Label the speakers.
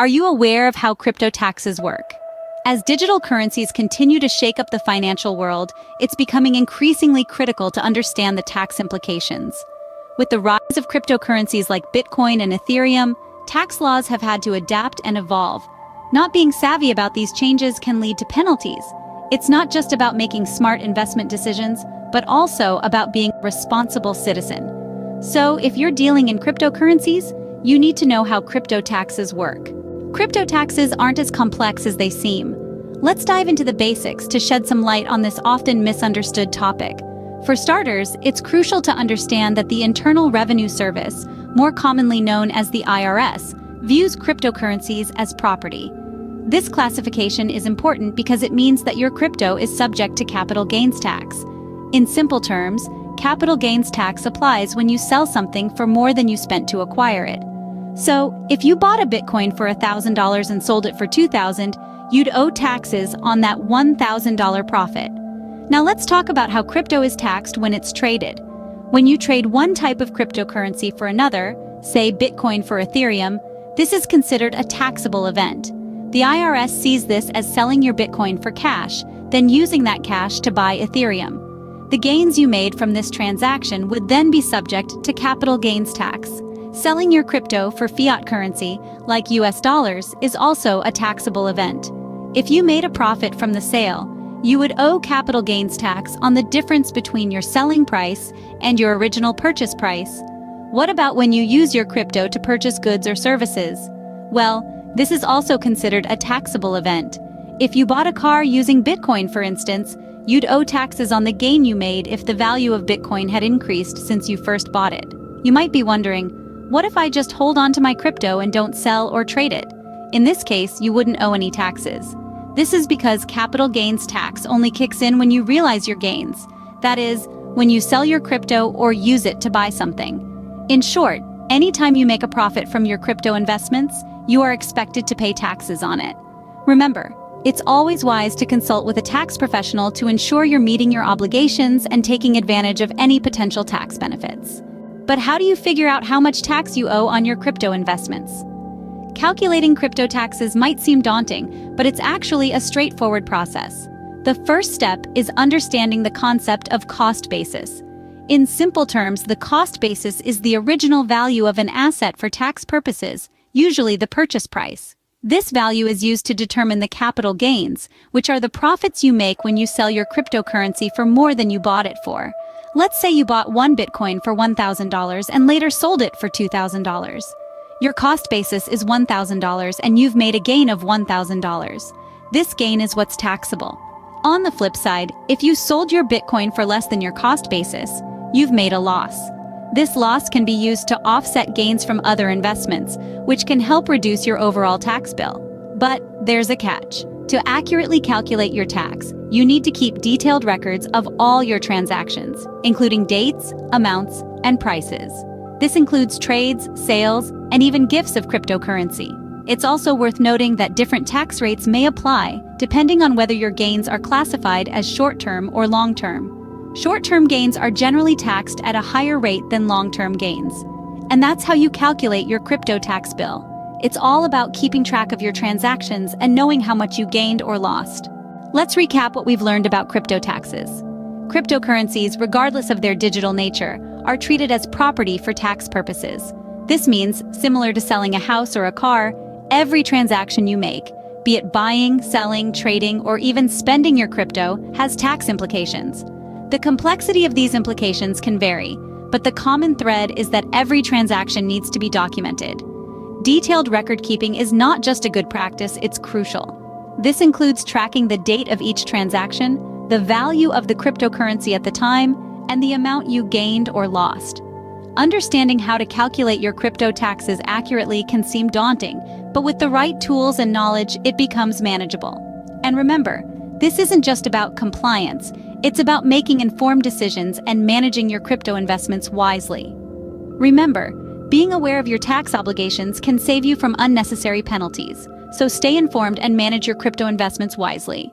Speaker 1: Are you aware of how crypto taxes work? As digital currencies continue to shake up the financial world, it's becoming increasingly critical to understand the tax implications. With the rise of cryptocurrencies like Bitcoin and Ethereum, tax laws have had to adapt and evolve. Not being savvy about these changes can lead to penalties. It's not just about making smart investment decisions, but also about being a responsible citizen. So, if you're dealing in cryptocurrencies, you need to know how crypto taxes work. Crypto taxes aren't as complex as they seem. Let's dive into the basics to shed some light on this often misunderstood topic. For starters, it's crucial to understand that the Internal Revenue Service, more commonly known as the IRS, views cryptocurrencies as property. This classification is important because it means that your crypto is subject to capital gains tax. In simple terms, capital gains tax applies when you sell something for more than you spent to acquire it. So, if you bought a Bitcoin for $1,000 and sold it for $2,000, you'd owe taxes on that $1,000 profit. Now let's talk about how crypto is taxed when it's traded. When you trade one type of cryptocurrency for another, say Bitcoin for Ethereum, this is considered a taxable event. The IRS sees this as selling your Bitcoin for cash, then using that cash to buy Ethereum. The gains you made from this transaction would then be subject to capital gains tax. Selling your crypto for fiat currency, like US dollars, is also a taxable event. If you made a profit from the sale, you would owe capital gains tax on the difference between your selling price and your original purchase price. What about when you use your crypto to purchase goods or services? Well, this is also considered a taxable event. If you bought a car using Bitcoin, for instance, you'd owe taxes on the gain you made if the value of Bitcoin had increased since you first bought it. You might be wondering, what if I just hold on to my crypto and don't sell or trade it? In this case, you wouldn't owe any taxes. This is because capital gains tax only kicks in when you realize your gains. That is, when you sell your crypto or use it to buy something. In short, anytime you make a profit from your crypto investments, you are expected to pay taxes on it. Remember, it's always wise to consult with a tax professional to ensure you're meeting your obligations and taking advantage of any potential tax benefits. But how do you figure out how much tax you owe on your crypto investments? Calculating crypto taxes might seem daunting, but it's actually a straightforward process. The first step is understanding the concept of cost basis. In simple terms, the cost basis is the original value of an asset for tax purposes, usually the purchase price. This value is used to determine the capital gains, which are the profits you make when you sell your cryptocurrency for more than you bought it for. Let's say you bought one Bitcoin for $1,000 and later sold it for $2,000. Your cost basis is $1,000 and you've made a gain of $1,000. This gain is what's taxable. On the flip side, if you sold your Bitcoin for less than your cost basis, you've made a loss. This loss can be used to offset gains from other investments, which can help reduce your overall tax bill. But there's a catch. To accurately calculate your tax, you need to keep detailed records of all your transactions, including dates, amounts, and prices. This includes trades, sales, and even gifts of cryptocurrency. It's also worth noting that different tax rates may apply, depending on whether your gains are classified as short-term or long-term. Short-term gains are generally taxed at a higher rate than long-term gains. And that's how you calculate your crypto tax bill. It's all about keeping track of your transactions and knowing how much you gained or lost. Let's recap what we've learned about crypto taxes. Cryptocurrencies, regardless of their digital nature, are treated as property for tax purposes. This means, similar to selling a house or a car, every transaction you make, be it buying, selling, trading, or even spending your crypto, has tax implications. The complexity of these implications can vary, but the common thread is that every transaction needs to be documented. Detailed record keeping is not just a good practice, it's crucial. This includes tracking the date of each transaction, the value of the cryptocurrency at the time, and the amount you gained or lost. Understanding how to calculate your crypto taxes accurately can seem daunting, but with the right tools and knowledge, it becomes manageable. And remember, this isn't just about compliance, it's about making informed decisions and managing your crypto investments wisely. Remember, being aware of your tax obligations can save you from unnecessary penalties, so stay informed and manage your crypto investments wisely.